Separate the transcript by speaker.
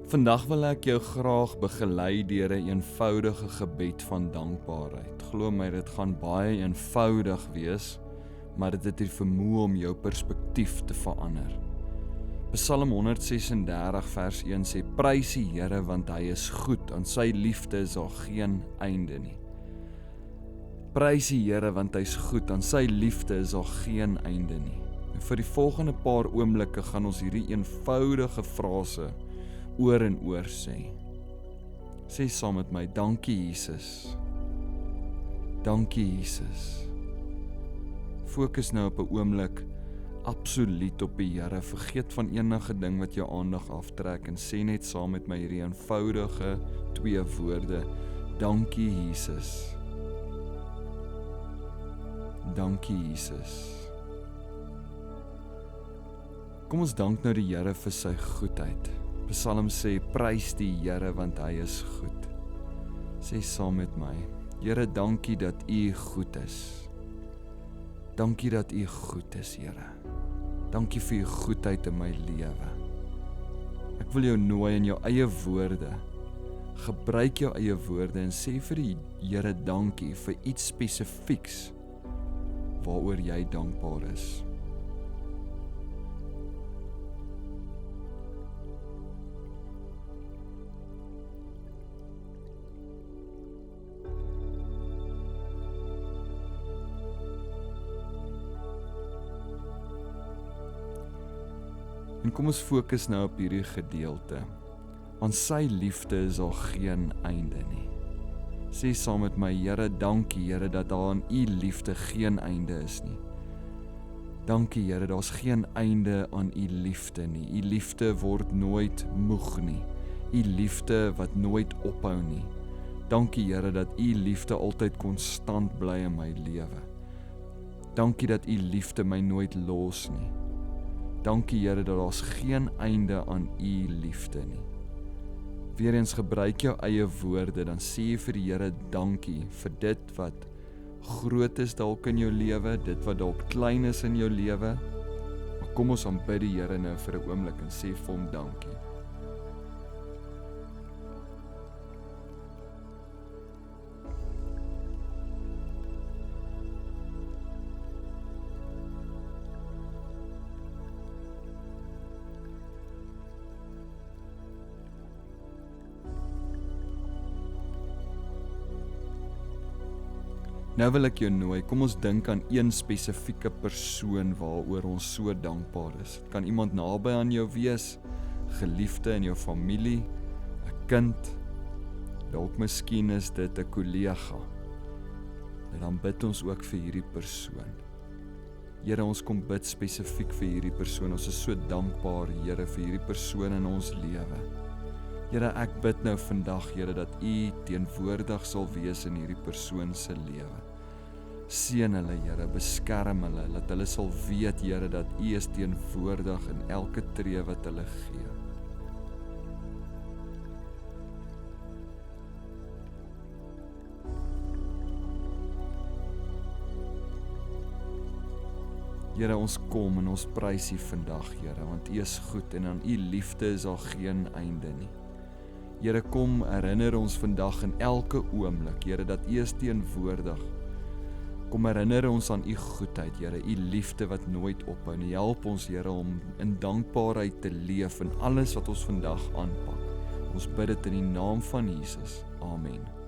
Speaker 1: Vandag wil ek jou graag begelei deur 'n eenvoudige gebed van dankbaarheid. Glo my, dit gaan baie eenvoudig wees, maar dit het die vermoë om jou perspektief te verander. Psalm 136 vers 1 sê, prys die Here want hy is goed, aan sy liefde is daar geen einde nie. Prys die Here want hy is goed, aan sy liefde is daar geen einde nie. En vir die volgende paar oomblikke gaan ons hierdie eenvoudige frase oor en oor sê. Sê saam met my, dankie Jesus. Dankie Jesus. Fokus nou op 'n oomblik absoluut op die Here. Vergeet van enige ding wat jou aandag aftrek en sê net saam met my hierdie eenvoudige 2 woorde. Dankie Jesus. Dankie Jesus. Kom ons dank nou die Here vir sy goedheid. Psalm sê, prys die Here want hy is goed. Sê saam met my, Here, dankie dat U goed is. Dankie dat U goed is, Here. Dankie vir U goedheid in my lewe. Ek wil jou nooi in jou eie woorde. Gebruik jou eie woorde en sê vir die Here dankie vir iets spesifieks waaroor jy dankbaar is. En kom ons fokus nou op hierdie gedeelte. Aan sy liefde is daar geen einde nie. Sê saam met my, Here, dankie Here dat daar aan U liefde geen einde is nie. Dankie Here, daar's geen einde aan U liefde nie. U liefde word nooit moeg nie. U liefde wat nooit ophou nie. Dankie Here dat U liefde altyd konstant bly in my lewe. Dankie dat U liefde my nooit los nie. Dankie Here dat daar's geen einde aan U liefde nie. Weereens gebruik jou eie woorde, dan sê jy vir die Here dankie vir dit wat groot is dalk in jou lewe, dit wat dalk klein is in jou lewe. Maar kom ons aanbid die Here nou vir 'n oomblik en sê vir hom dankie. Nou wil ek jou nooi, kom ons dink aan een spesifieke persoon waaroor ons so dankbaar is. Het kan iemand naby aan jou wees, geliefde in jou familie, 'n kind, dalk miskien is dit 'n kollega. En dan bid ons ook vir hierdie persoon. Here, ons kom bid spesifiek vir hierdie persoon. Ons is so dankbaar, Here, vir hierdie persoon in ons lewe. Here, ek bid nou vandag, Here, dat U teenwoordig sal wees in hierdie persoon se lewe. Seën hulle, Here, beskerm hulle, dat hulle sal weet, Here, dat U is teenwoordig in elke tree wat hulle gee. Here, ons kom en ons prys U vandag, Here, want U is goed en aan U liefde is daar geen einde nie. Here, kom herinner ons vandag in elke oomblik, Here, dat U is teenwoordig. Kom herinner ons aan U goedheid, Here, U liefde wat nooit ophou nie. Help ons, Here, om in dankbaarheid te leef in alles wat ons vandag aanpak. Ons bid dit in die naam van Jesus. Amen.